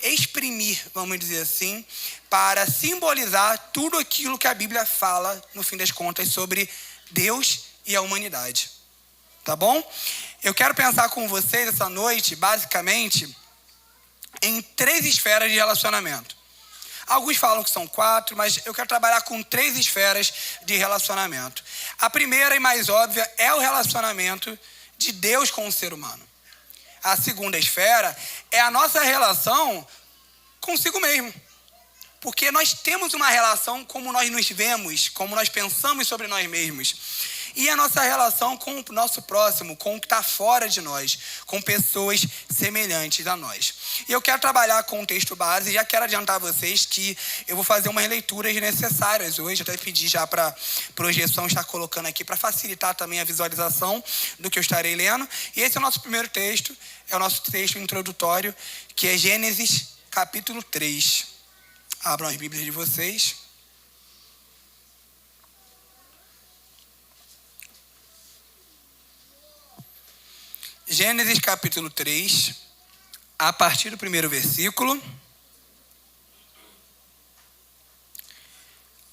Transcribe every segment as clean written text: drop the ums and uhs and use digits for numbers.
exprimir, vamos dizer assim, para simbolizar tudo aquilo que a Bíblia fala, no fim das contas, sobre Deus e a humanidade. Tá bom? Eu quero pensar com vocês essa noite, basicamente, em 3 esferas de relacionamento. Alguns falam que são 4, mas eu quero trabalhar com 3 esferas de relacionamento. A primeira e mais óbvia é o relacionamento de Deus com o ser humano. A segunda esfera é a nossa relação consigo mesmo. Porque nós temos uma relação como nós nos vemos, como nós pensamos sobre nós mesmos. E a nossa relação com o nosso próximo, com o que está fora de nós, com pessoas semelhantes a nós. E eu quero trabalhar com o texto base, e já quero adiantar a vocês que eu vou fazer umas leituras necessárias hoje, até pedi já para a projeção estar colocando aqui, para facilitar também a visualização do que eu estarei lendo. E esse é o nosso primeiro texto, é o nosso texto introdutório, que é Gênesis capítulo 3. Abram as Bíblias de vocês. Gênesis capítulo 3, a partir do primeiro versículo.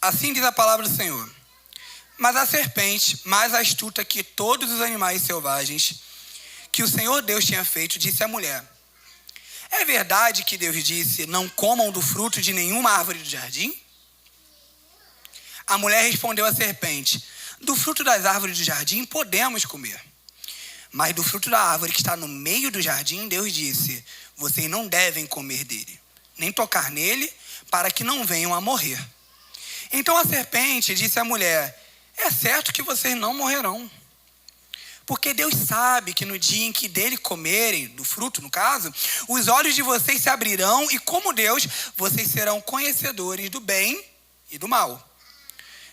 Assim diz a palavra do Senhor. Mas a serpente, mais astuta que todos os animais selvagens que o Senhor Deus tinha feito, disse à mulher: é verdade que Deus disse, não comam do fruto de nenhuma árvore do jardim? A mulher respondeu à serpente: do fruto das árvores do jardim podemos comer. Mas do fruto da árvore que está no meio do jardim, Deus disse: vocês não devem comer dele, nem tocar nele, para que não venham a morrer. Então a serpente disse à mulher: é certo que vocês não morrerão. Porque Deus sabe que no dia em que dele comerem, do fruto no caso, os olhos de vocês se abrirão e, como Deus, vocês serão conhecedores do bem e do mal.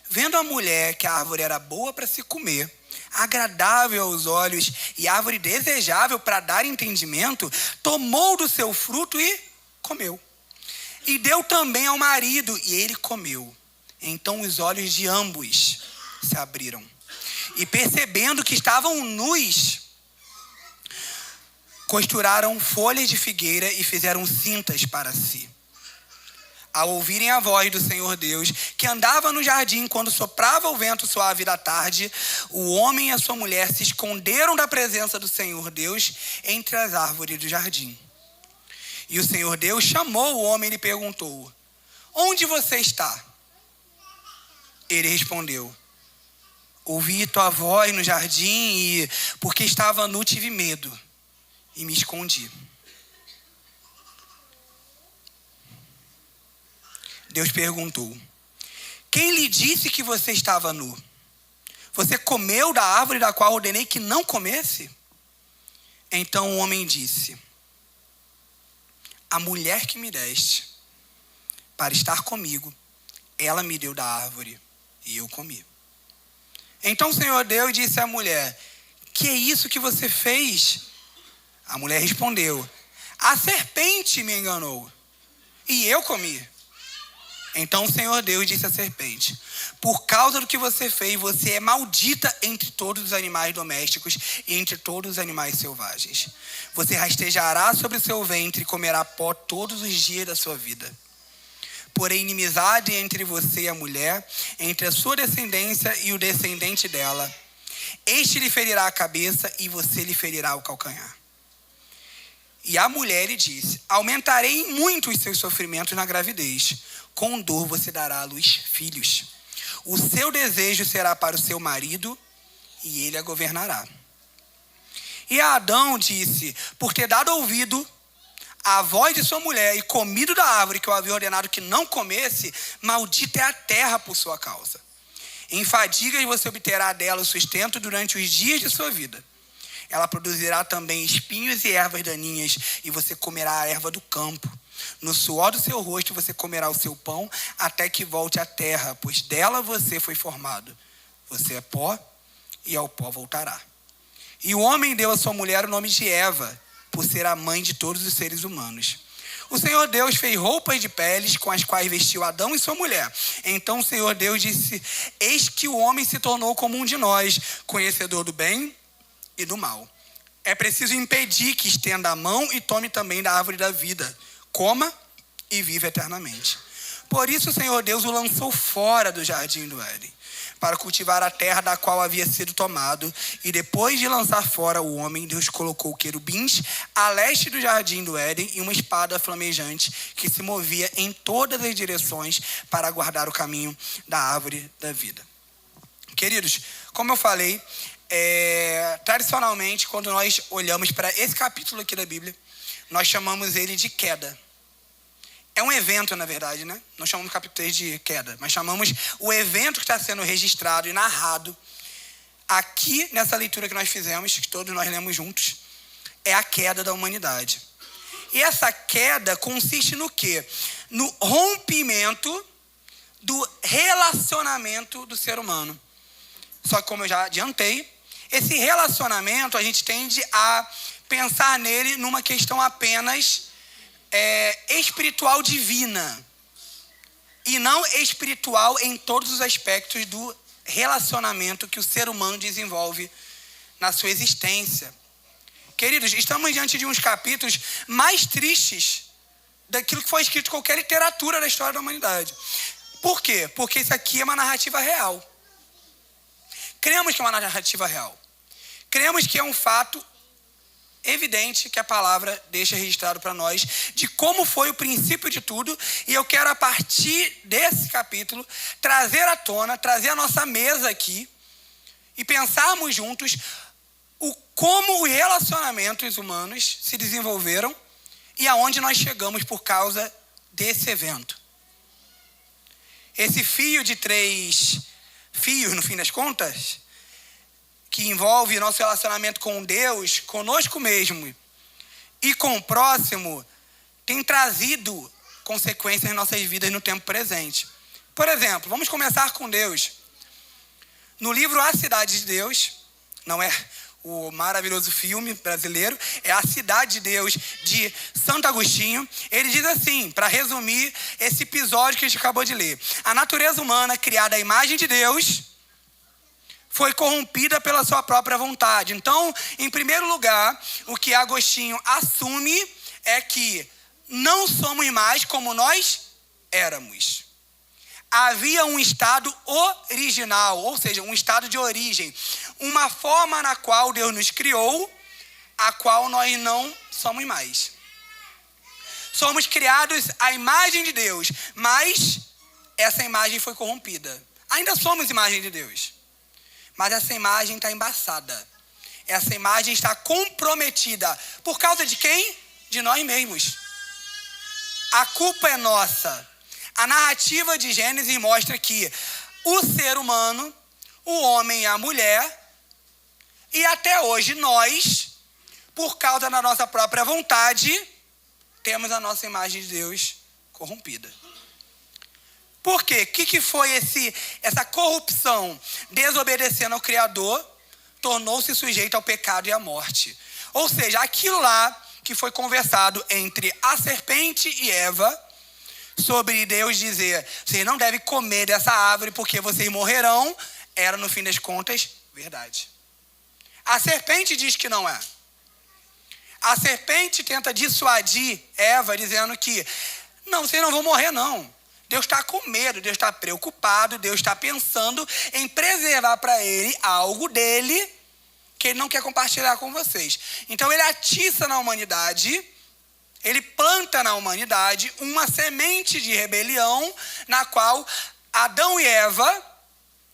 Vendo a mulher que a árvore era boa para se comer, agradável aos olhos e árvore desejável para dar entendimento, tomou do seu fruto e comeu. E deu também ao marido, e ele comeu. Então os olhos de ambos se abriram. E percebendo que estavam nus, costuraram folhas de figueira e fizeram cintas para si. Ao ouvirem a voz do Senhor Deus, que andava no jardim quando soprava o vento suave da tarde, o homem e a sua mulher se esconderam da presença do Senhor Deus entre as árvores do jardim. E o Senhor Deus chamou o homem e lhe perguntou: onde você está? Ele respondeu: ouvi tua voz no jardim e, porque estava nu, tive medo e me escondi. Deus perguntou: quem lhe disse que você estava nu? Você comeu da árvore da qual ordenei que não comesse? Então o homem disse: a mulher que me deste para estar comigo, ela me deu da árvore e eu comi. Então o Senhor Deus disse à mulher: que é isso que você fez? A mulher respondeu: a serpente me enganou e eu comi. Então o Senhor Deus disse à serpente: por causa do que você fez, você é maldita entre todos os animais domésticos e entre todos os animais selvagens. Você rastejará sobre o seu ventre e comerá pó todos os dias da sua vida. Porém, inimizade entre você e a mulher, entre a sua descendência e o descendente dela. Este lhe ferirá a cabeça e você lhe ferirá o calcanhar. E a mulher lhe disse: aumentarei muito os seus sofrimentos na gravidez. Com dor você dará à luz filhos. O seu desejo será para o seu marido e ele a governará. E a Adão disse: por ter dado ouvido à voz de sua mulher e comido da árvore que eu havia ordenado que não comesse, maldita é a terra por sua causa. Em fadigas você obterá dela o sustento durante os dias de sua vida. Ela produzirá também espinhos e ervas daninhas, e você comerá a erva do campo. No suor do seu rosto você comerá o seu pão, até que volte à terra, pois dela você foi formado. Você é pó, e ao pó voltará. E o homem deu à sua mulher o nome de Eva, por ser a mãe de todos os seres humanos. O Senhor Deus fez roupas de peles com as quais vestiu Adão e sua mulher. Então o Senhor Deus disse: eis que o homem se tornou como um de nós, conhecedor do bem e do mal. É preciso impedir que estenda a mão e tome também da árvore da vida, coma e viva eternamente. Por isso o Senhor Deus o lançou fora do jardim do Éden, para cultivar a terra da qual havia sido tomado. E depois de lançar fora o homem, Deus colocou querubins a leste do jardim do Éden e uma espada flamejante que se movia em todas as direções para guardar o caminho da árvore da vida. Queridos, como eu falei, tradicionalmente, quando nós olhamos para esse capítulo aqui da Bíblia, nós chamamos ele de queda. É um evento, na verdade, né? Não chamamos o capítulo 3 de queda, mas chamamos o evento que está sendo registrado e narrado aqui nessa leitura que nós fizemos, que todos nós lemos juntos, é a queda da humanidade. E essa queda consiste no quê? No rompimento do relacionamento do ser humano. Só que, como eu já adiantei, esse relacionamento a gente tende a pensar nele numa questão apenas espiritual divina e não espiritual em todos os aspectos do relacionamento que o ser humano desenvolve na sua existência. Queridos, estamos diante de uns capítulos mais tristes daquilo que foi escrito em qualquer literatura da história da humanidade. Por quê? Porque isso aqui é uma narrativa real. Cremos que é uma narrativa real. Cremos que é um fato evidente que a palavra deixa registrado para nós de como foi o princípio de tudo, e eu quero, a partir desse capítulo, trazer à tona, trazer a nossa mesa aqui e pensarmos juntos como os relacionamentos humanos se desenvolveram e aonde nós chegamos por causa desse evento. Esse fio de 3 fios, no fim das contas, que envolve nosso relacionamento com Deus, conosco mesmo e com o próximo, tem trazido consequências em nossas vidas no tempo presente. Por exemplo, vamos começar com Deus. No livro A Cidade de Deus, não é o maravilhoso filme brasileiro, é A Cidade de Deus, de Santo Agostinho. Ele diz assim, para resumir esse episódio que a gente acabou de ler: a natureza humana, criada à imagem de Deus, foi corrompida pela sua própria vontade. Então, em primeiro lugar, o que Agostinho assume é que não somos mais como nós éramos. Havia um estado original, ou seja, um estado de origem, uma forma na qual Deus nos criou, a qual nós não somos mais. Somos criados à imagem de Deus, mas essa imagem foi corrompida. Ainda somos imagem de Deus, mas essa imagem está embaçada. Essa imagem está comprometida. Por causa de quem? De nós mesmos. A culpa é nossa. A narrativa de Gênesis mostra que o ser humano, o homem e a mulher, e até hoje nós, por causa da nossa própria vontade, temos a nossa imagem de Deus corrompida. Por quê? O que foi essa corrupção? Desobedecendo ao Criador, tornou-se sujeito ao pecado e à morte. Ou seja, aquilo lá que foi conversado entre a serpente e Eva, sobre Deus dizer, vocês não devem comer dessa árvore porque vocês morrerão, era, no fim das contas, verdade. A serpente diz que não é. A serpente tenta dissuadir Eva, dizendo que não, vocês não vão morrer, não. Deus está com medo, Deus está preocupado, Deus está pensando em preservar para ele algo dele que ele não quer compartilhar com vocês. Então ele atiça na humanidade, ele planta na humanidade uma semente de rebelião na qual Adão e Eva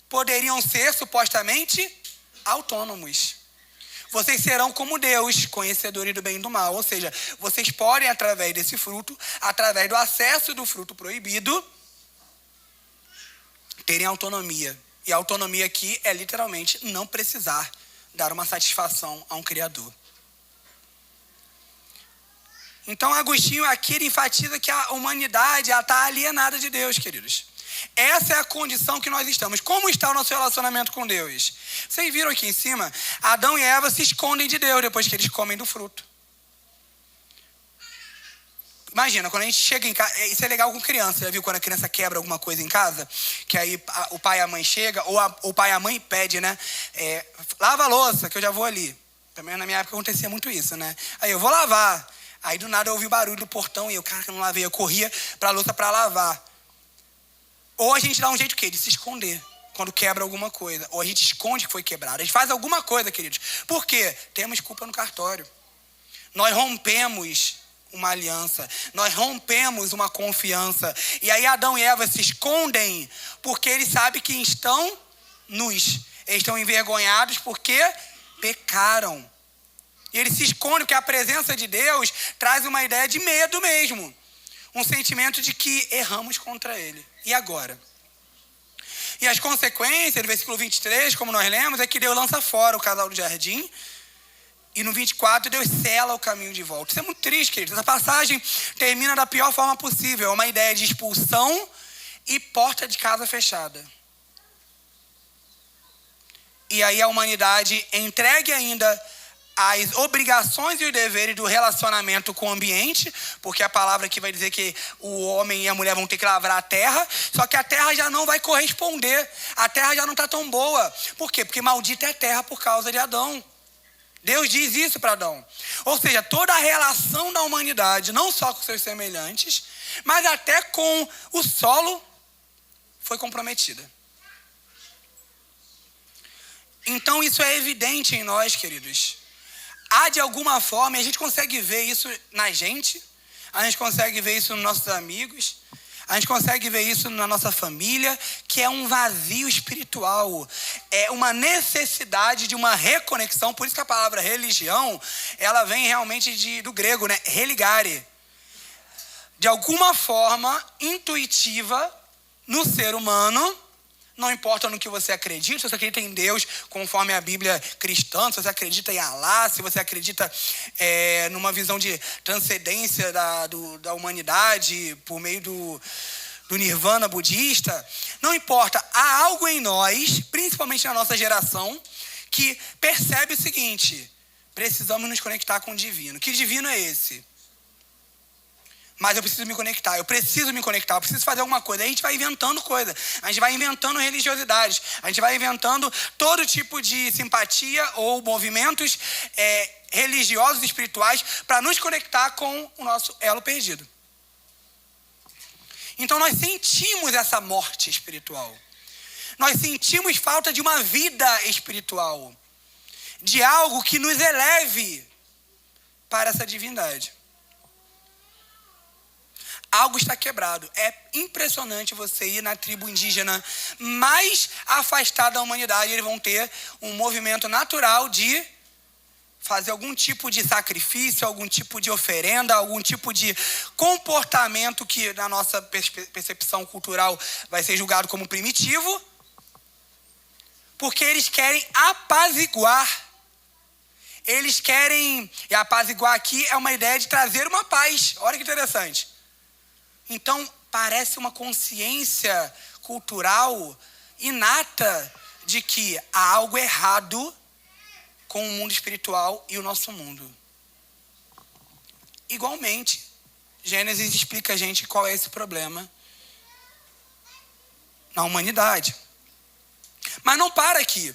poderiam ser supostamente autônomos. Vocês serão como Deus, conhecedores do bem e do mal. Ou seja, vocês podem, através desse fruto, através do acesso do fruto proibido, terem autonomia. E a autonomia aqui é literalmente não precisar dar uma satisfação a um Criador. Então, Agostinho aqui ele enfatiza que a humanidade está alienada de Deus, queridos. Essa é a condição que nós estamos. Como está o nosso relacionamento com Deus? Vocês viram aqui em cima? Adão e Eva se escondem de Deus depois que eles comem do fruto. Imagina, quando a gente chega em casa, isso é legal com criança, já viu quando a criança quebra alguma coisa em casa? Que aí o pai e a mãe chegam, ou o pai e a mãe pedem, né? Lava a louça, que eu já vou ali. Também na minha época acontecia muito isso, né? Aí eu vou lavar. Aí do nada eu ouvi o barulho do portão e eu, cara, que eu não lavei. Eu corria pra louça pra lavar. Ou a gente dá um jeito o quê? De se esconder quando quebra alguma coisa. Ou a gente esconde que foi quebrado. A gente faz alguma coisa, queridos. Por quê? Temos culpa no cartório. Nós rompemos uma aliança. Nós rompemos uma confiança. E aí Adão e Eva se escondem porque eles sabem que estão nus. Eles estão envergonhados porque pecaram. E eles se escondem porque a presença de Deus traz uma ideia de medo mesmo. Um sentimento de que erramos contra ele. E agora? E as consequências do versículo 23, como nós lemos, é que Deus lança fora o casal do jardim. E no 24, Deus sela o caminho de volta. Isso é muito triste, queridos. Essa passagem termina da pior forma possível. É uma ideia de expulsão e porta de casa fechada. E aí a humanidade entregue ainda as obrigações e os deveres do relacionamento com o ambiente, porque a palavra aqui vai dizer que o homem e a mulher vão ter que lavrar a terra, só que a terra já não vai corresponder, a terra já não está tão boa. Por quê? Porque maldita é a terra por causa de Adão. Deus diz isso para Adão. Ou seja, toda a relação da humanidade, não só com seus semelhantes, mas até com o solo, foi comprometida. Então isso é evidente em nós, queridos. Há de alguma forma, e a gente consegue ver isso na gente, a gente consegue ver isso nos nossos amigos, a gente consegue ver isso na nossa família, que é um vazio espiritual, é uma necessidade de uma reconexão. Por isso que a palavra religião, ela vem realmente do grego, né? Religare. De alguma forma intuitiva no ser humano. Não importa no que você acredita, se você acredita em Deus, conforme a Bíblia cristã, se você acredita em Alá, se você acredita numa visão de transcendência da humanidade por meio do nirvana budista, não importa. Há algo em nós, principalmente na nossa geração, que percebe o seguinte: precisamos nos conectar com o divino. Que divino é esse? Mas eu preciso me conectar, eu preciso fazer alguma coisa. Aí a gente vai inventando coisa, a gente vai inventando religiosidades, a gente vai inventando todo tipo de simpatia ou movimentos religiosos e espirituais para nos conectar com o nosso elo perdido. Então nós sentimos essa morte espiritual. Nós sentimos falta de uma vida espiritual, de algo que nos eleve para essa divindade. Algo está quebrado. É impressionante você ir na tribo indígena mais afastada da humanidade. Eles vão ter um movimento natural de fazer algum tipo de sacrifício, algum tipo de oferenda, algum tipo de comportamento que na nossa percepção cultural vai ser julgado como primitivo, porque eles querem apaziguar. Eles querem, e apaziguar aqui é uma ideia de trazer uma paz. Olha que interessante. Então, parece uma consciência cultural inata de que há algo errado com o mundo espiritual e o nosso mundo. Igualmente, Gênesis explica a gente qual é esse problema na humanidade. Mas não para aqui.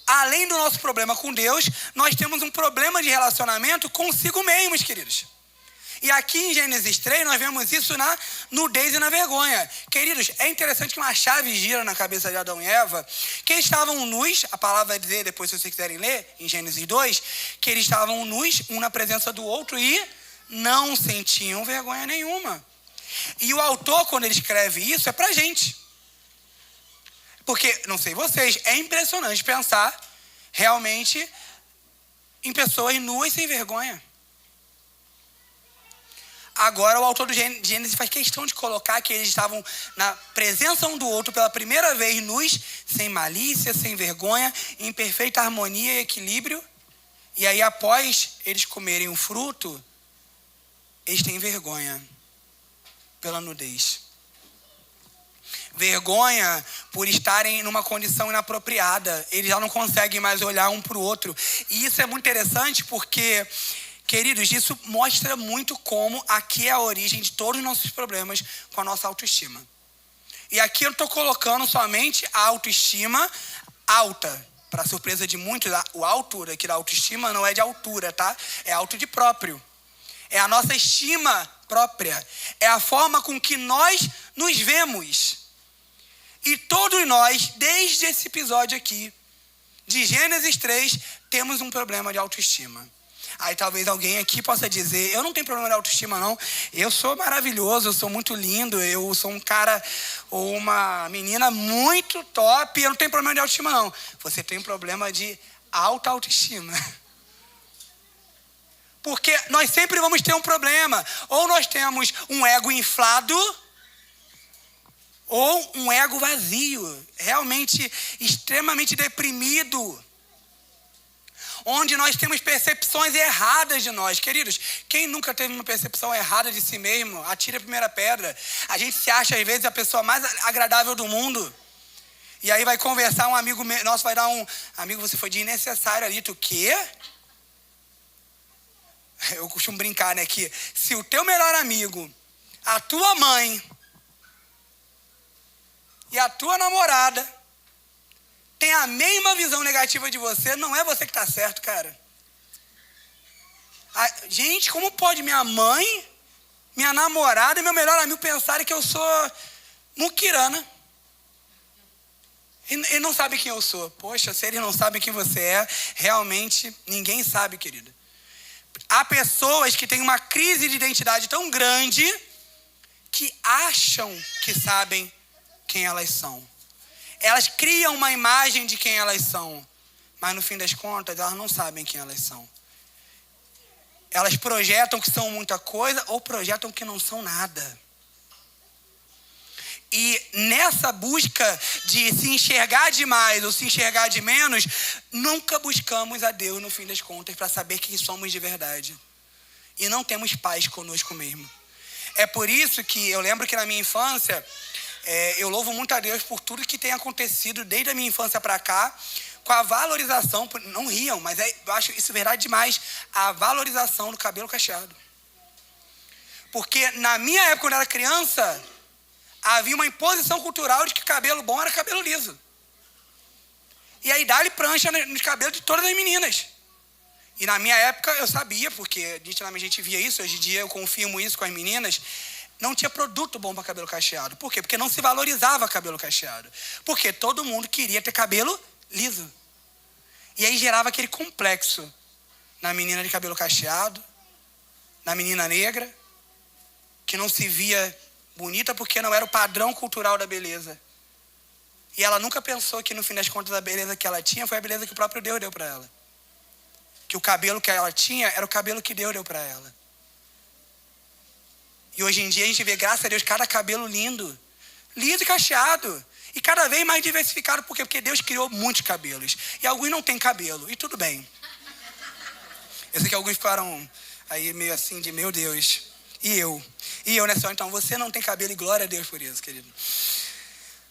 Além do nosso problema com Deus, nós temos um problema de relacionamento consigo mesmos, queridos. E aqui em Gênesis 3, nós vemos isso na nudez e na vergonha. Queridos, é interessante que uma chave gira na cabeça de Adão e Eva, que eles estavam nus, a palavra vai dizer, depois se vocês quiserem ler, em Gênesis 2, que eles estavam nus, um na presença do outro, e não sentiam vergonha nenhuma. E o autor, quando ele escreve isso, é pra gente. Porque, não sei vocês, é impressionante pensar realmente em pessoas nuas sem vergonha. Agora o autor do Gênesis faz questão de colocar que eles estavam na presença um do outro pela primeira vez nus, sem malícia, sem vergonha, em perfeita harmonia e equilíbrio. E aí após eles comerem o fruto, eles têm vergonha pela nudez. Vergonha por estarem numa condição inapropriada. Eles já não conseguem mais olhar um para o outro. E isso é muito interessante porque, queridos, isso mostra muito como aqui é a origem de todos os nossos problemas com a nossa autoestima. E aqui eu estou colocando somente a autoestima alta. Para surpresa de muitos, o alto aqui da autoestima não é de altura, tá? É alto de próprio. é a nossa estima própria, é a forma com que nós nos vemos. E todos nós, desde esse episódio aqui, de Gênesis 3, temos um problema de autoestima. Aí talvez alguém aqui possa dizer, eu não tenho problema de autoestima não, eu sou maravilhoso, eu sou muito lindo, eu sou um cara ou uma menina muito top, eu não tenho problema de autoestima não. Você tem um problema de alta autoestima. Porque nós sempre vamos ter um problema. Ou nós temos um ego inflado, ou um ego vazio, realmente extremamente deprimido. Onde nós temos percepções erradas de nós. Queridos, quem nunca teve uma percepção errada de si mesmo, atire a primeira pedra. A gente se acha, às vezes, a pessoa mais agradável do mundo. E aí vai conversar, um amigo nosso vai dar um... Amigo, você foi desnecessário ali. Tu quê? Eu costumo brincar, né? Que se o teu melhor amigo, a tua mãe e a tua namorada tem a mesma visão negativa de você, não é você que está certo, cara. Gente, como pode minha mãe, minha namorada e meu melhor amigo pensarem que eu sou muquirana? E não sabem quem eu sou. Poxa, se eles não sabem quem você é, realmente ninguém sabe, querido. Há pessoas que têm uma crise de identidade tão grande que acham que sabem quem elas são. Elas criam uma imagem de quem elas são, mas no fim das contas elas não sabem quem elas são. Elas projetam que são muita coisa ou projetam que não são nada. E nessa busca de se enxergar demais ou se enxergar de menos, nunca buscamos a Deus no fim das contas para saber quem somos de verdade. E não temos paz conosco mesmo. É por isso que eu lembro que na minha infância... eu louvo muito a Deus por tudo que tem acontecido desde a minha infância para cá, com a valorização, não riam, mas eu acho isso verdade demais, a valorização do cabelo cacheado. Porque na minha época, quando eu era criança, havia uma imposição cultural de que cabelo bom era cabelo liso. E aí dá-lhe prancha nos cabelos de todas as meninas. E na minha época eu sabia, porque nitidamente a gente via isso, hoje em dia eu confirmo isso com as meninas, não tinha produto bom para cabelo cacheado. Por quê? Porque não se valorizava cabelo cacheado. Porque todo mundo queria ter cabelo liso. E aí gerava aquele complexo na menina de cabelo cacheado, na menina negra, que não se via bonita porque não era o padrão cultural da beleza. E ela nunca pensou que no fim das contas a beleza que ela tinha foi a beleza que o próprio Deus deu para ela. Que o cabelo que ela tinha era o cabelo que Deus deu para ela. E hoje em dia a gente vê, graças a Deus, cada cabelo lindo. Liso e cacheado. E cada vez mais diversificado. Por quê? Porque Deus criou muitos cabelos. E alguns não têm cabelo. E tudo bem. Eu sei que alguns ficaram aí meio assim de, meu Deus. E eu, né, Senhor? Então, você não tem cabelo e glória a Deus por isso, querido.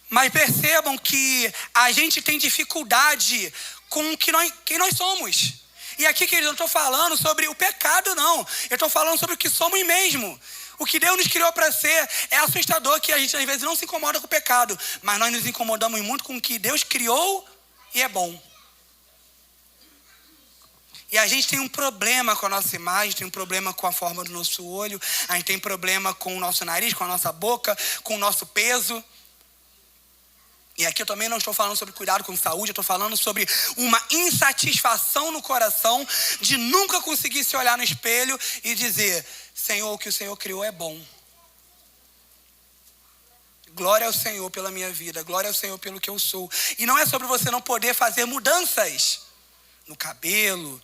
Mas percebam que a gente tem dificuldade com quem nós somos. E aqui, querido, eu não estou falando sobre o pecado, não. Eu estou falando sobre o que somos mesmo. O que Deus nos criou para ser é assustador, que a gente às vezes não se incomoda com o pecado, mas nós nos incomodamos muito com o que Deus criou e é bom. E a gente tem um problema com a nossa imagem, tem um problema com a forma do nosso olho, a gente tem problema com o nosso nariz, com a nossa boca, com o nosso peso. E aqui eu também não estou falando sobre cuidado com saúde, eu estou falando sobre uma insatisfação no coração de nunca conseguir se olhar no espelho e dizer, Senhor, o que o Senhor criou é bom. Glória ao Senhor pela minha vida, glória ao Senhor pelo que eu sou. E não é sobre você não poder fazer mudanças no cabelo,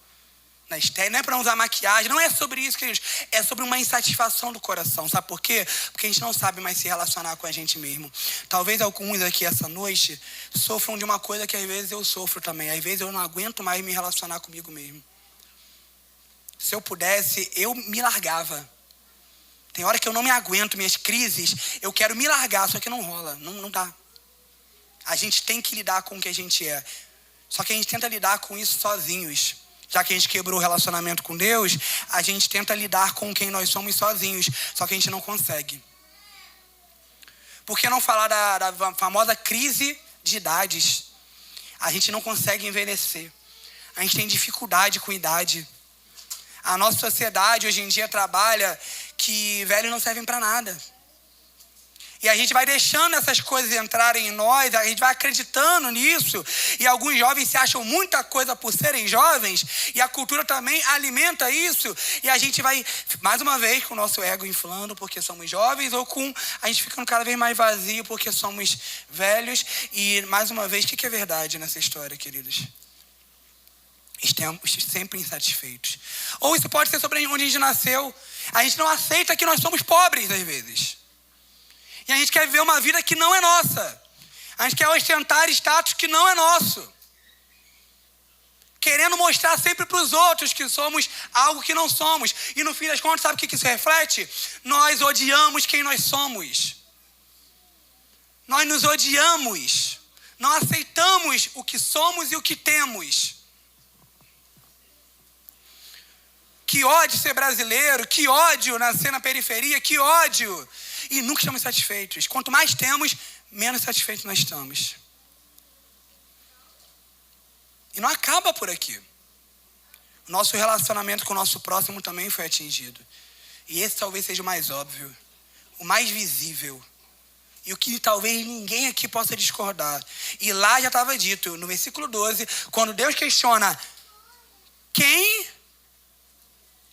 na estética, não é para usar maquiagem, não é sobre isso, queridos. É sobre uma insatisfação do coração, sabe por quê? Porque a gente não sabe mais se relacionar com a gente mesmo. Talvez alguns aqui essa noite sofram de uma coisa que às vezes eu sofro também. Às vezes eu não aguento mais me relacionar comigo mesmo. Se eu pudesse, eu me largava. Tem hora que eu não me aguento, minhas crises, eu quero me largar, só que não rola, não dá. A gente tem que lidar com o que a gente é. Só que a gente tenta lidar com isso sozinhos. Já que a gente quebrou o relacionamento com Deus, a gente tenta lidar com quem nós somos sozinhos. Só que a gente não consegue. Por que não falar da famosa crise de idades? A gente não consegue envelhecer. A gente tem dificuldade com idade. A nossa sociedade hoje em dia trabalha que velhos não servem para nada. E a gente vai deixando essas coisas entrarem em nós, a gente vai acreditando nisso. E alguns jovens se acham muita coisa por serem jovens, e a cultura também alimenta isso. E a gente vai, mais uma vez, com o nosso ego inflando porque somos jovens, ou com a gente ficando cada vez mais vazio porque somos velhos. E, mais uma vez, o que é verdade nessa história, queridos? Estamos sempre insatisfeitos. Ou isso pode ser sobre onde a gente nasceu. A gente não aceita que nós somos pobres, às vezes. E a gente quer viver uma vida que não é nossa. A gente quer ostentar status que não é nosso. Querendo mostrar sempre para os outros que somos algo que não somos. E no fim das contas, sabe o que isso reflete? Nós odiamos quem nós somos. Nós nos odiamos. Não aceitamos o que somos e o que temos. Que ódio ser brasileiro, que ódio nascer na periferia, que ódio. E nunca estamos satisfeitos. Quanto mais temos, menos satisfeitos nós estamos. E não acaba por aqui. O nosso relacionamento com o nosso próximo também foi atingido. E esse talvez seja o mais óbvio, o mais visível. E o que talvez ninguém aqui possa discordar. E lá já estava dito, no versículo 12, quando Deus questiona: quem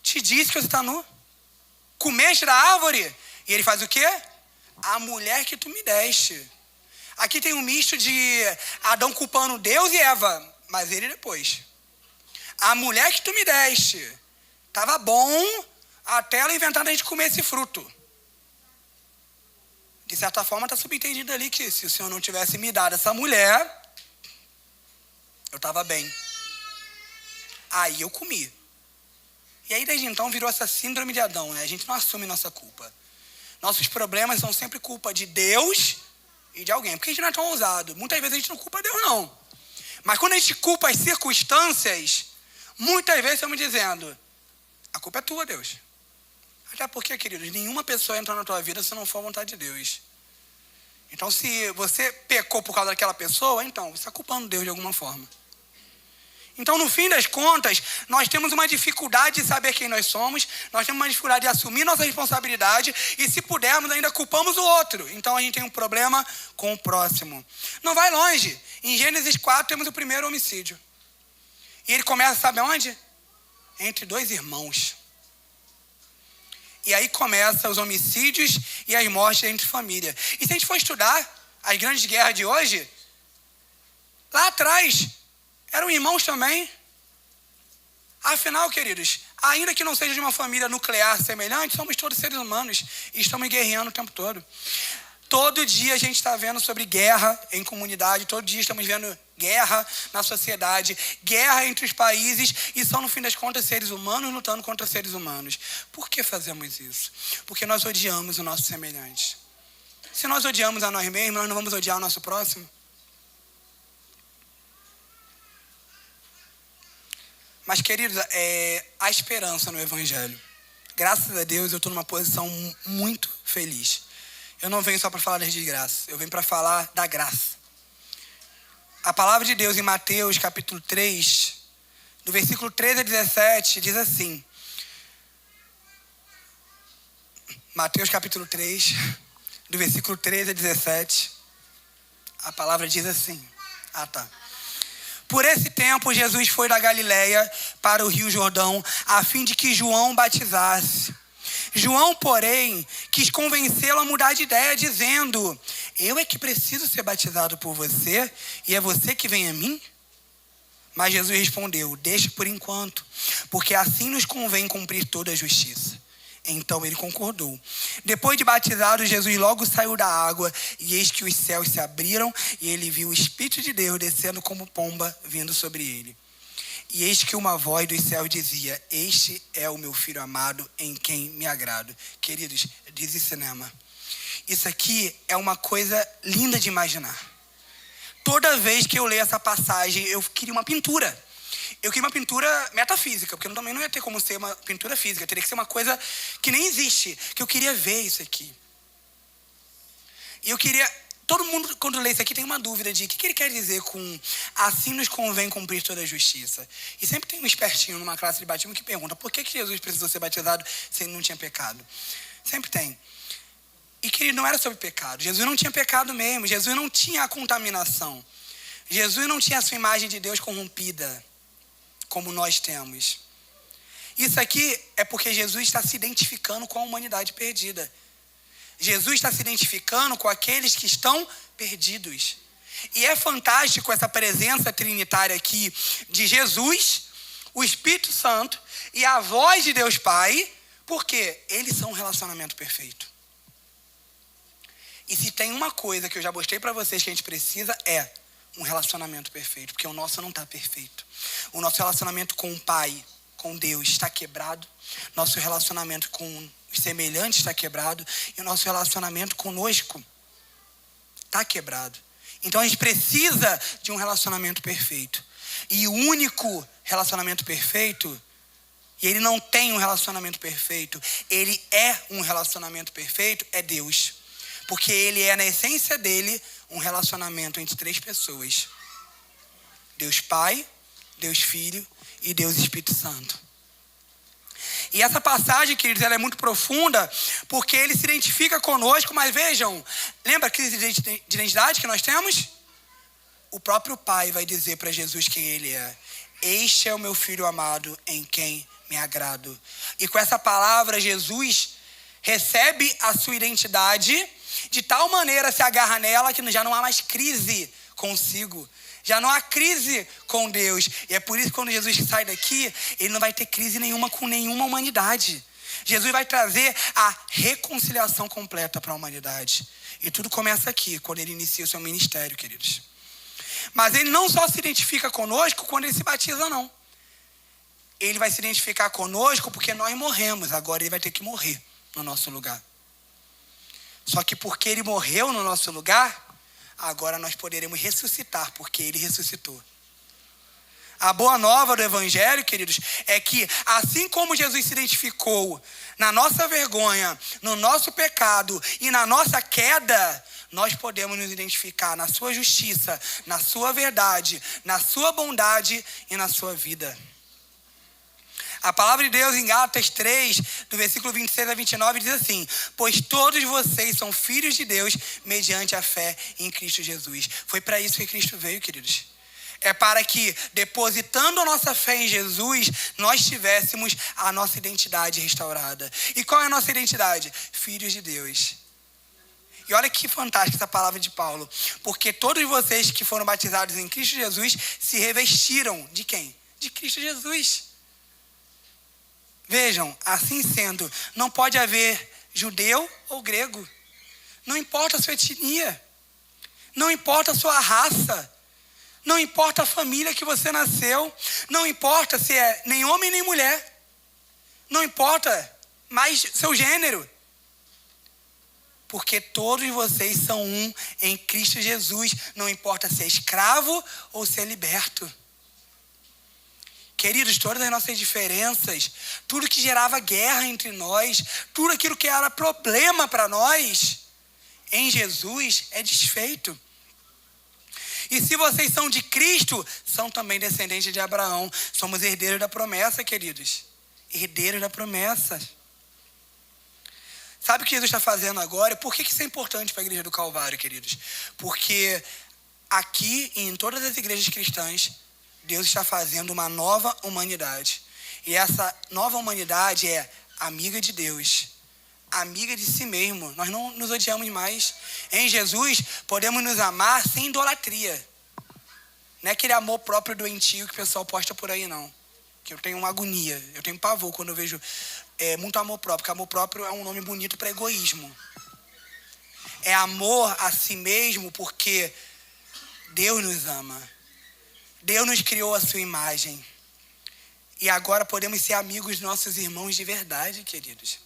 te disse que você está nu? Comeste da árvore? E ele faz o quê? A mulher que tu me deste. Aqui tem um misto de Adão culpando Deus e Eva, mas ele depois. A mulher que tu me deste. Estava bom até ela inventar a gente comer esse fruto. De certa forma está subentendido ali que se o Senhor não tivesse me dado essa mulher, eu estava bem. Aí eu comi. E aí desde então virou essa síndrome de Adão, né? A gente não assume nossa culpa. Nossos problemas são sempre culpa de Deus e de alguém. Porque a gente não é tão ousado. Muitas vezes a gente não culpa Deus, não. Mas quando a gente culpa as circunstâncias, muitas vezes estamos dizendo: a culpa é tua, Deus. Até porque, queridos, nenhuma pessoa entra na tua vida se não for a vontade de Deus. Então, se você pecou por causa daquela pessoa, então você está culpando Deus de alguma forma. Então, no fim das contas, nós temos uma dificuldade de saber quem nós somos, nós temos uma dificuldade de assumir nossa responsabilidade e, se pudermos, ainda culpamos o outro. Então, a gente tem um problema com o próximo. Não vai longe. Em Gênesis 4, temos o primeiro homicídio. E ele começa, sabe onde? Entre dois irmãos. E aí começam os homicídios e as mortes entre família. E se a gente for estudar as grandes guerras de hoje, lá atrás eram irmãos também. Afinal, queridos, ainda que não seja de uma família nuclear semelhante, somos todos seres humanos e estamos guerreando o tempo todo. Todo dia a gente está vendo sobre guerra em comunidade, todo dia estamos vendo guerra na sociedade, guerra entre os países, e são, no fim das contas, seres humanos lutando contra seres humanos. Por que fazemos isso? Porque nós odiamos o nosso semelhante. Se nós odiamos a nós mesmos, nós não vamos odiar o nosso próximo? Mas, queridos, há esperança no Evangelho. Graças a Deus, eu estou numa posição muito feliz. Eu não venho só para falar das desgraças, eu venho para falar da graça. A palavra de Deus em Mateus capítulo 3, do versículo 13 a 17, diz assim. Mateus capítulo 3, do versículo 13 a 17, a palavra diz assim. Por esse tempo, Jesus foi da Galileia para o Rio Jordão, a fim de que João batizasse. João, porém, quis convencê-lo a mudar de ideia, dizendo: eu é que preciso ser batizado por você, e é você que vem a mim? Mas Jesus respondeu: deixe por enquanto, porque assim nos convém cumprir toda a justiça. Então ele concordou. Depois de batizado, Jesus logo saiu da água, e eis que os céus se abriram, e ele viu o Espírito de Deus descendo como pomba, vindo sobre ele. E eis que uma voz dos céus dizia: este é o meu filho amado, em quem me agrado. Queridos, diz cinema. Isso aqui é uma coisa linda de imaginar. Toda vez que eu leio essa passagem, eu queria uma pintura. Eu queria uma pintura metafísica, porque também não ia ter como ser uma pintura física. Teria que ser uma coisa que nem existe, que eu queria ver isso aqui. E eu queria Todo mundo, quando lê isso aqui, tem uma dúvida de o que ele quer dizer com assim nos convém cumprir toda a justiça. E sempre tem um espertinho numa classe de batismo que pergunta por que Jesus precisou ser batizado se ele não tinha pecado. Sempre tem. E que ele não era sobre pecado. Jesus não tinha pecado mesmo. Jesus não tinha a contaminação. Jesus não tinha a sua imagem de Deus corrompida, como nós temos. Isso aqui é porque Jesus está se identificando com a humanidade perdida. Jesus está se identificando com aqueles que estão perdidos. E é fantástico essa presença trinitária aqui de Jesus, o Espírito Santo e a voz de Deus Pai, porque eles são um relacionamento perfeito. E se tem uma coisa que eu já mostrei para vocês que a gente precisa é um relacionamento perfeito, porque o nosso não está perfeito. O nosso relacionamento com o Pai, com Deus, está quebrado. Nosso relacionamento com os semelhantes está quebrado. E o nosso relacionamento conosco está quebrado. Então a gente precisa de um relacionamento perfeito. E o único relacionamento perfeito, e ele não tem um relacionamento perfeito, ele é um relacionamento perfeito, é Deus. Porque ele é, na essência dele, um relacionamento entre três pessoas. Deus Pai, Deus Filho e Deus Espírito Santo. E essa passagem, queridos, ela é muito profunda, porque ele se identifica conosco, mas vejam, lembra a crise de identidade que nós temos? O próprio Pai vai dizer para Jesus quem ele é. Este é o meu Filho amado, em quem me agrado. E com essa palavra, Jesus recebe a sua identidade, de tal maneira se agarra nela que já não há mais crise consigo. Já não há crise com Deus. E é por isso que quando Jesus sai daqui, ele não vai ter crise nenhuma com nenhuma humanidade. Jesus vai trazer a reconciliação completa para a humanidade. E tudo começa aqui, quando ele inicia o seu ministério, queridos. Mas ele não só se identifica conosco quando ele se batiza, não. Ele vai se identificar conosco porque nós morremos. Agora ele vai ter que morrer no nosso lugar. Só que porque ele morreu no nosso lugar, agora nós poderemos ressuscitar, porque ele ressuscitou. A boa nova do Evangelho, queridos, é que assim como Jesus se identificou na nossa vergonha, no nosso pecado e na nossa queda, nós podemos nos identificar na sua justiça, na sua verdade, na sua bondade e na sua vida. A palavra de Deus em Gálatas 3, do versículo 26 a 29, diz assim: pois todos vocês são filhos de Deus mediante a fé em Cristo Jesus. Foi para isso que Cristo veio, queridos. É para que, depositando a nossa fé em Jesus, nós tivéssemos a nossa identidade restaurada. E qual é a nossa identidade? Filhos de Deus. E olha que fantástica essa palavra de Paulo. Porque todos vocês que foram batizados em Cristo Jesus se revestiram de quem? De Cristo Jesus. Vejam, assim sendo, não pode haver judeu ou grego. Não importa a sua etnia. Não importa a sua raça. Não importa a família que você nasceu. Não importa se é nem homem nem mulher. Não importa mais seu gênero. Porque todos vocês são um em Cristo Jesus. Não importa se é escravo ou se é liberto. Queridos, todas as nossas diferenças, tudo que gerava guerra entre nós, tudo aquilo que era problema para nós, em Jesus é desfeito. E se vocês são de Cristo, são também descendentes de Abraão. Somos herdeiros da promessa, queridos. Herdeiros da promessa. Sabe o que Jesus está fazendo agora? Por que isso é importante para a igreja do Calvário, queridos? Porque aqui e em todas as igrejas cristãs, Deus está fazendo uma nova humanidade. E essa nova humanidade é amiga de Deus, amiga de si mesmo. Nós não nos odiamos mais. Em Jesus, podemos nos amar sem idolatria. Não é aquele amor próprio doentio que o pessoal posta por aí, não. Que eu tenho uma agonia, eu tenho pavor quando eu vejo muito amor próprio. Porque amor próprio é um nome bonito para egoísmo. É amor a si mesmo porque Deus nos ama. Deus nos criou a sua imagem. E agora podemos ser amigos dos nossos irmãos de verdade, queridos.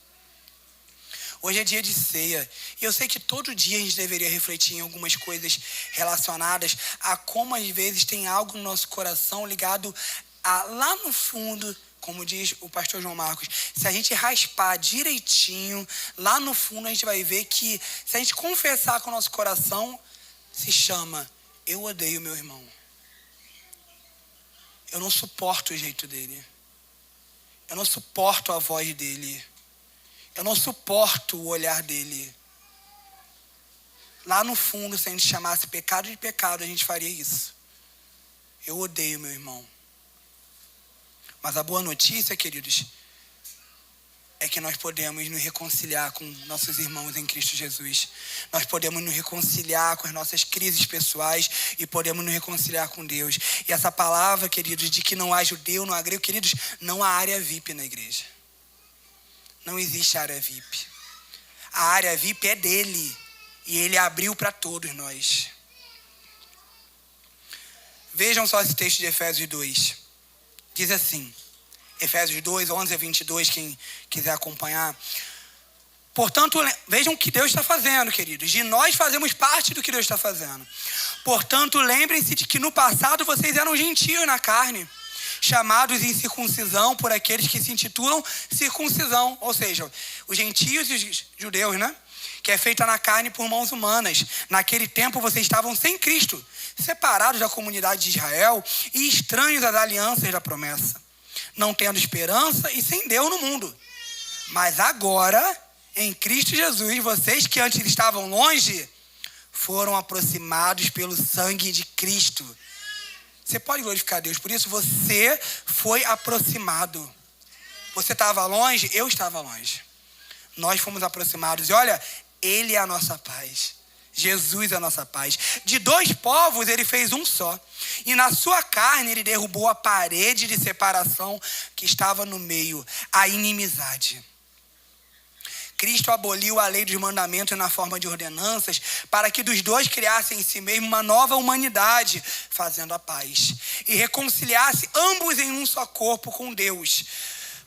Hoje é dia de ceia. E eu sei que todo dia a gente deveria refletir em algumas coisas relacionadas a como às vezes tem algo no nosso coração ligado a lá no fundo, como diz o pastor João Marcos, se a gente raspar direitinho, lá no fundo a gente vai ver que se a gente confessar com o nosso coração, se chama Eu Odeio Meu Irmão. Eu não suporto o jeito dele. Eu não suporto a voz dele. Eu não suporto o olhar dele. Lá no fundo, se a gente chamasse pecado de pecado, a gente faria isso. Eu odeio meu irmão. Mas a boa notícia, queridos, é que nós podemos nos reconciliar com nossos irmãos em Cristo Jesus. Nós podemos nos reconciliar com as nossas crises pessoais e podemos nos reconciliar com Deus. E essa palavra, queridos, de que não há judeu, não há grego, queridos, não há área VIP na igreja. Não existe área VIP. A área VIP é dele e ele abriu para todos nós. Vejam só esse texto de Efésios 2. Diz assim, Efésios 2, 11 a 22, quem quiser acompanhar. Portanto, vejam o que Deus está fazendo, queridos. E nós fazemos parte do que Deus está fazendo. Portanto, lembrem-se de que no passado vocês eram gentios na carne, chamados em circuncisão por aqueles que se intitulam circuncisão. Ou seja, os gentios e os judeus, né? Que é feita na carne por mãos humanas. Naquele tempo vocês estavam sem Cristo, separados da comunidade de Israel e estranhos às alianças da promessa, não tendo esperança e sem Deus no mundo. Mas agora, em Cristo Jesus, vocês que antes estavam longe, foram aproximados pelo sangue de Cristo. Você pode glorificar a Deus por isso? Você foi aproximado. Você estava longe, eu estava longe. Nós fomos aproximados. E olha, Ele é a nossa paz. Jesus é a nossa paz. De dois povos ele fez um só. E na sua carne ele derrubou a parede de separação que estava no meio, a inimizade. Cristo aboliu a lei dos mandamentos na forma de ordenanças para que dos dois criassem em si mesmo uma nova humanidade, fazendo a paz. E reconciliasse ambos em um só corpo com Deus,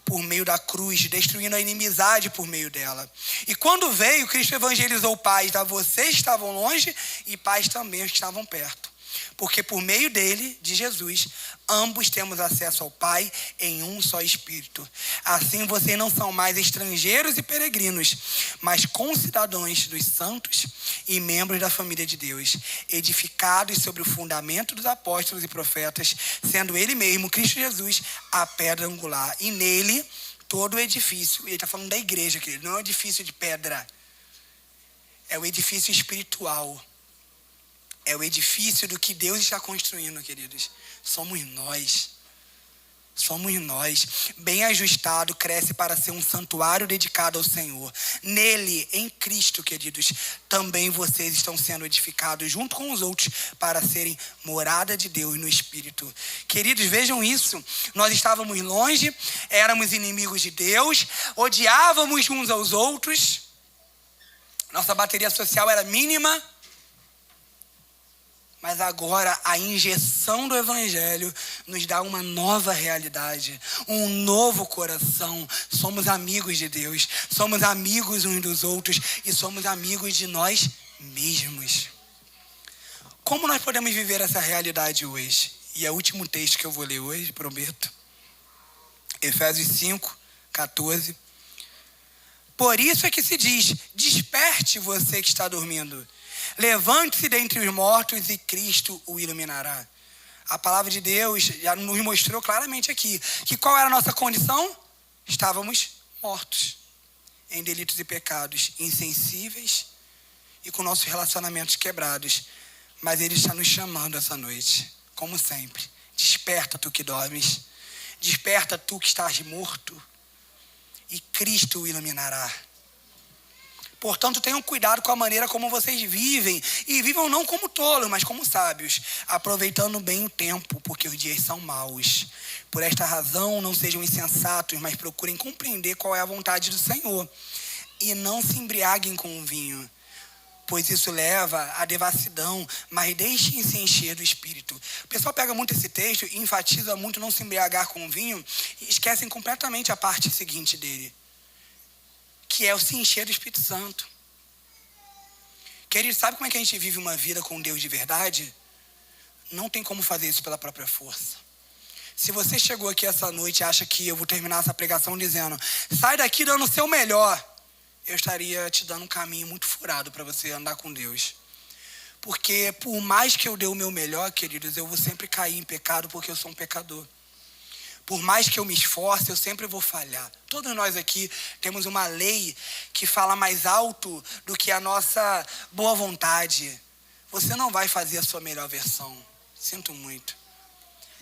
por meio da cruz, destruindo a inimizade por meio dela. E quando veio, Cristo evangelizou paz a vocês que estavam longe e paz também aos que estavam perto. Porque por meio dele, de Jesus, ambos temos acesso ao Pai em um só Espírito. Assim vocês não são mais estrangeiros e peregrinos, mas concidadãos dos santos e membros da família de Deus, edificados sobre o fundamento dos apóstolos e profetas, sendo ele mesmo, Cristo Jesus, a pedra angular. E nele, todo o edifício, e ele está falando da igreja, querido, não é um edifício de pedra, é o edifício espiritual. É o edifício do que Deus está construindo, queridos. Somos nós. Somos nós. Bem ajustado, cresce para ser um santuário dedicado ao Senhor. Nele, em Cristo, queridos, também vocês estão sendo edificados junto com os outros para serem morada de Deus no Espírito. Queridos, vejam isso. Nós estávamos longe, éramos inimigos de Deus, odiávamos uns aos outros. Nossa bateria social era mínima. Mas agora a injeção do Evangelho nos dá uma nova realidade, um novo coração. Somos amigos de Deus, somos amigos uns dos outros e somos amigos de nós mesmos. Como nós podemos viver essa realidade hoje? E é o último texto que eu vou ler hoje, prometo. Efésios 5, 14. Por isso é que se diz, desperte você que está dormindo. Levante-se dentre os mortos e Cristo o iluminará. A palavra de Deus já nos mostrou claramente aqui que qual era a nossa condição? Estávamos mortos em delitos e pecados, insensíveis e com nossos relacionamentos quebrados. Mas Ele está nos chamando essa noite, como sempre. Desperta tu que dormes, desperta tu que estás morto e Cristo o iluminará. Portanto, tenham cuidado com a maneira como vocês vivem. E vivam não como tolos, mas como sábios, aproveitando bem o tempo, porque os dias são maus. Por esta razão, não sejam insensatos, mas procurem compreender qual é a vontade do Senhor. E não se embriaguem com o vinho, pois isso leva à devassidão, mas deixem-se encher do Espírito. O pessoal pega muito esse texto e enfatiza muito não se embriagar com o vinho e esquecem completamente a parte seguinte dele, que é o se encher do Espírito Santo. Querido, sabe como é que a gente vive uma vida com Deus de verdade? Não tem como fazer isso pela própria força. Se você chegou aqui essa noite e acha que eu vou terminar essa pregação dizendo, sai daqui dando o seu melhor, eu estaria te dando um caminho muito furado para você andar com Deus. Porque por mais que eu dê o meu melhor, queridos, eu vou sempre cair em pecado porque eu sou um pecador. Por mais que eu me esforce, eu sempre vou falhar. Todos nós aqui temos uma lei que fala mais alto do que a nossa boa vontade. Você não vai fazer a sua melhor versão. Sinto muito.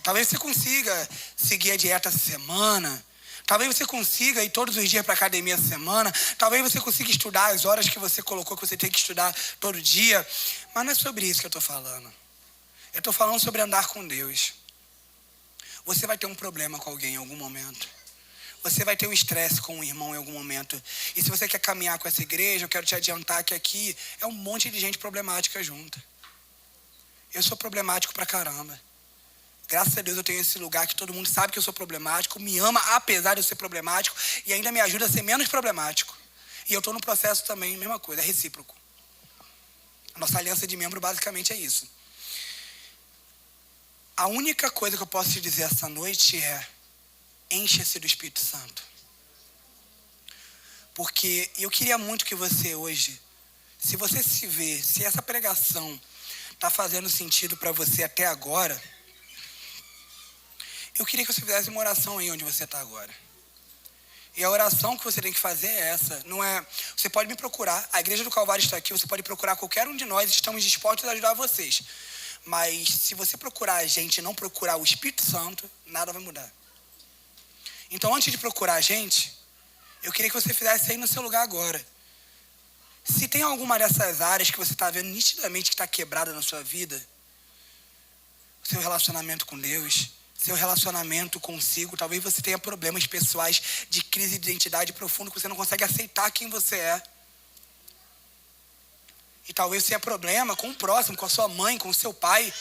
Talvez você consiga seguir a dieta essa semana. Talvez você consiga ir todos os dias para a academia essa semana. Talvez você consiga estudar as horas que você colocou que você tem que estudar todo dia. Mas não é sobre isso que eu estou falando. Eu estou falando sobre andar com Deus. Você vai ter um problema com alguém em algum momento. Você vai ter um estresse com um irmão em algum momento. E se você quer caminhar com essa igreja, eu quero te adiantar que aqui é um monte de gente problemática junta. Eu sou problemático pra caramba. Graças a Deus eu tenho esse lugar que todo mundo sabe que eu sou problemático, me ama apesar de eu ser problemático e ainda me ajuda a ser menos problemático. E eu estou no processo também, mesma coisa, é recíproco. A nossa aliança de membro basicamente é isso. A única coisa que eu posso te dizer essa noite é: encha-se do Espírito Santo. Porque eu queria muito que você hoje, se você se vê, se essa pregação está fazendo sentido para você até agora, eu queria que você fizesse uma oração aí onde você está agora. E a oração que você tem que fazer é essa. Não é, você pode me procurar, a Igreja do Calvário está aqui, você pode procurar qualquer um de nós, estamos dispostos a ajudar vocês. Mas se você procurar a gente e não procurar o Espírito Santo, nada vai mudar. Então, antes de procurar a gente, eu queria que você fizesse aí no seu lugar agora. Se tem alguma dessas áreas que você está vendo nitidamente que está quebrada na sua vida, seu relacionamento com Deus, seu relacionamento consigo, talvez você tenha problemas pessoais de crise de identidade profunda, que você não consegue aceitar quem você é. E talvez você tenha problema com o próximo, com a sua mãe, com o seu pai.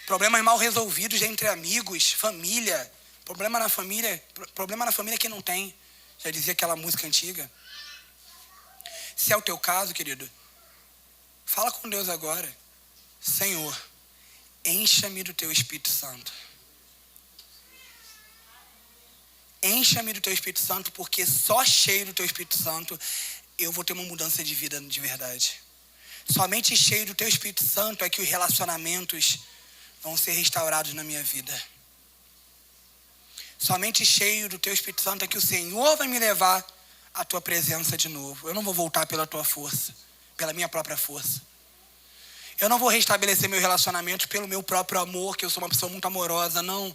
Problemas mal resolvidos entre amigos, família. Problema na família que não tem. Já dizia aquela música antiga. Se é o teu caso, querido, fala com Deus agora. Senhor, encha-me do teu Espírito Santo. Encha-me do teu Espírito Santo, porque só cheio do teu Espírito Santo eu vou ter uma mudança de vida de verdade. Somente cheio do teu Espírito Santo é que os relacionamentos vão ser restaurados na minha vida. Somente cheio do teu Espírito Santo é que o Senhor vai me levar à tua presença de novo. Eu não vou voltar pela tua força, pela minha própria força. Eu não vou restabelecer meu relacionamento pelo meu próprio amor, que eu sou uma pessoa muito amorosa, não.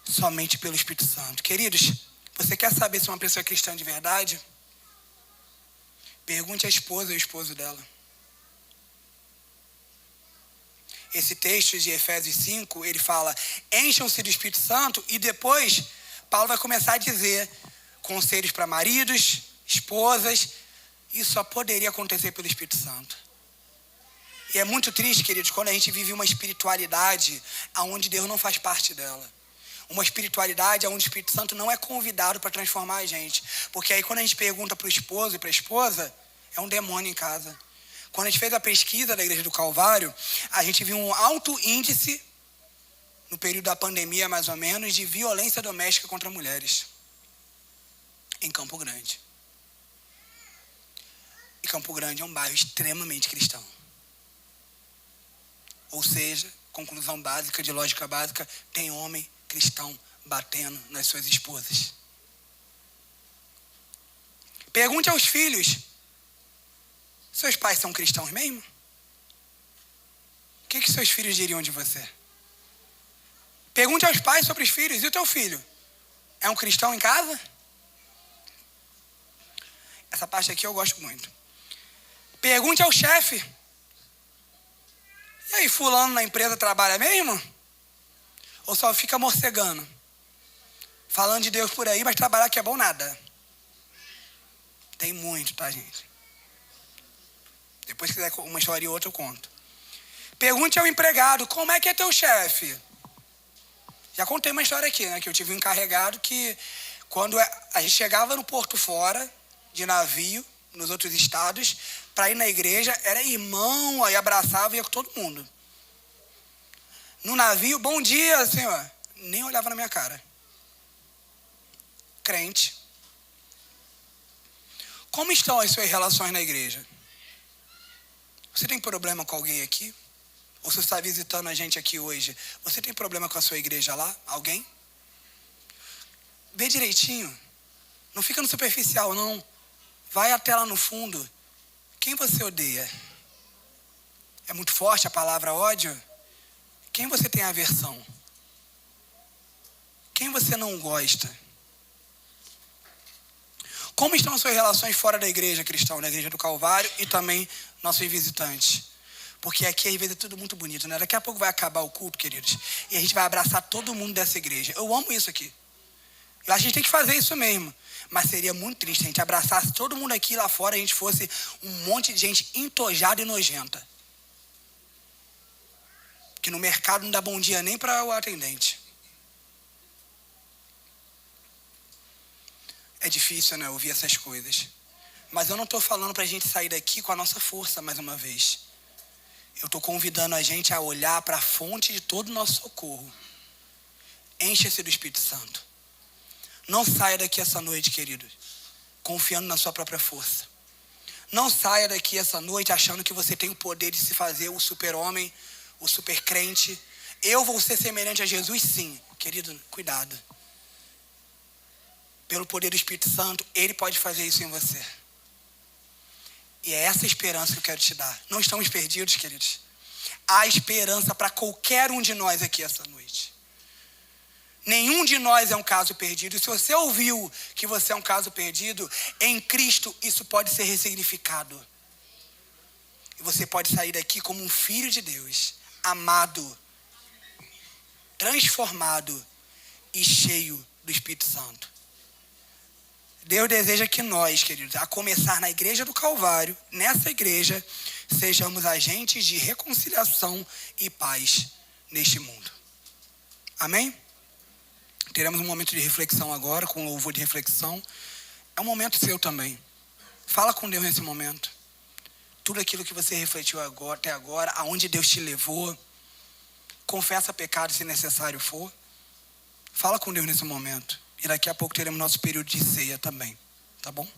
Somente pelo Espírito Santo. Queridos, você quer saber se uma pessoa é cristã de verdade? Pergunte à esposa e ao esposo dela. Esse texto de Efésios 5, ele fala: encham-se do Espírito Santo, e depois Paulo vai começar a dizer conselhos para maridos, esposas. Isso só poderia acontecer pelo Espírito Santo. E é muito triste, queridos, quando a gente vive uma espiritualidade onde Deus não faz parte dela. Uma espiritualidade onde o Espírito Santo não é convidado para transformar a gente. Porque aí quando a gente pergunta para o esposo e para a esposa, é um demônio em casa. Quando a gente fez a pesquisa da Igreja do Calvário, a gente viu um alto índice, no período da pandemia mais ou menos, de violência doméstica contra mulheres. Em Campo Grande. E Campo Grande é um bairro extremamente cristão. Ou seja, conclusão básica, de lógica básica, tem homem cristão batendo nas suas esposas. Pergunte aos filhos: seus pais são cristãos mesmo? O que seus filhos diriam de você? Pergunte aos pais sobre os filhos: e o teu filho? É um cristão em casa? Essa parte aqui eu gosto muito. Pergunte ao chefe: e aí, fulano na empresa trabalha mesmo? Ou só fica morcegando? Falando de Deus por aí, mas trabalhar que é bom nada. Tem muito, tá, gente? Depois, se quiser uma história ou outra, eu conto. Pergunte ao empregado: como é que é teu chefe? Já contei uma história aqui, né? Que eu tive um encarregado que, quando a gente chegava no Porto Fora, de navio, nos outros estados, para ir na igreja, era irmão, aí abraçava e ia com todo mundo. No navio: bom dia, senhor. Nem olhava na minha cara. Crente. Como estão as suas relações na igreja? Você tem problema com alguém aqui? Ou você está visitando a gente aqui hoje, você tem problema com a sua igreja lá? Alguém? Vê direitinho. Não fica no superficial, não. Vai até lá no fundo. Quem você odeia? É muito forte a palavra ódio? Quem você tem aversão? Quem você não gosta? Como estão as suas relações fora da igreja cristã, na igreja do Calvário e também nossos visitantes? Porque aqui às vezes é tudo muito bonito, né? Daqui a pouco vai acabar o culto, queridos, e a gente vai abraçar todo mundo dessa igreja. Eu amo isso aqui. Eu acho que a gente tem que fazer isso mesmo. Mas seria muito triste se a gente abraçasse todo mundo aqui lá fora e a gente fosse um monte de gente entojada e nojenta. Que no mercado não dá bom dia nem para o atendente. É difícil, né, ouvir essas coisas. Mas eu não estou falando para a gente sair daqui com a nossa força mais uma vez. Eu estou convidando a gente a olhar para a fonte de todo o nosso socorro. Encha-se do Espírito Santo. Não saia daqui essa noite, querido, confiando na sua própria força. Não saia daqui essa noite achando que você tem o poder de se fazer o super-homem, o super-crente. Eu vou ser semelhante a Jesus, sim. Querido, cuidado. Pelo poder do Espírito Santo, Ele pode fazer isso em você. E é essa esperança que eu quero te dar. Não estamos perdidos, queridos. Há esperança para qualquer um de nós aqui essa noite. Nenhum de nós é um caso perdido. E se você ouviu que você é um caso perdido, em Cristo isso pode ser ressignificado. E você pode sair daqui como um filho de Deus, amado, transformado e cheio do Espírito Santo. Deus deseja que nós, queridos, a começar na igreja do Calvário, nessa igreja, sejamos agentes de reconciliação e paz neste mundo. Amém? Teremos um momento de reflexão agora, com louvor de reflexão. É um momento seu também. Fala com Deus nesse momento. Tudo aquilo que você refletiu agora, até agora, aonde Deus te levou. Confessa pecado se necessário for. Fala com Deus nesse momento. E daqui a pouco teremos nosso período de ceia também. Tá bom?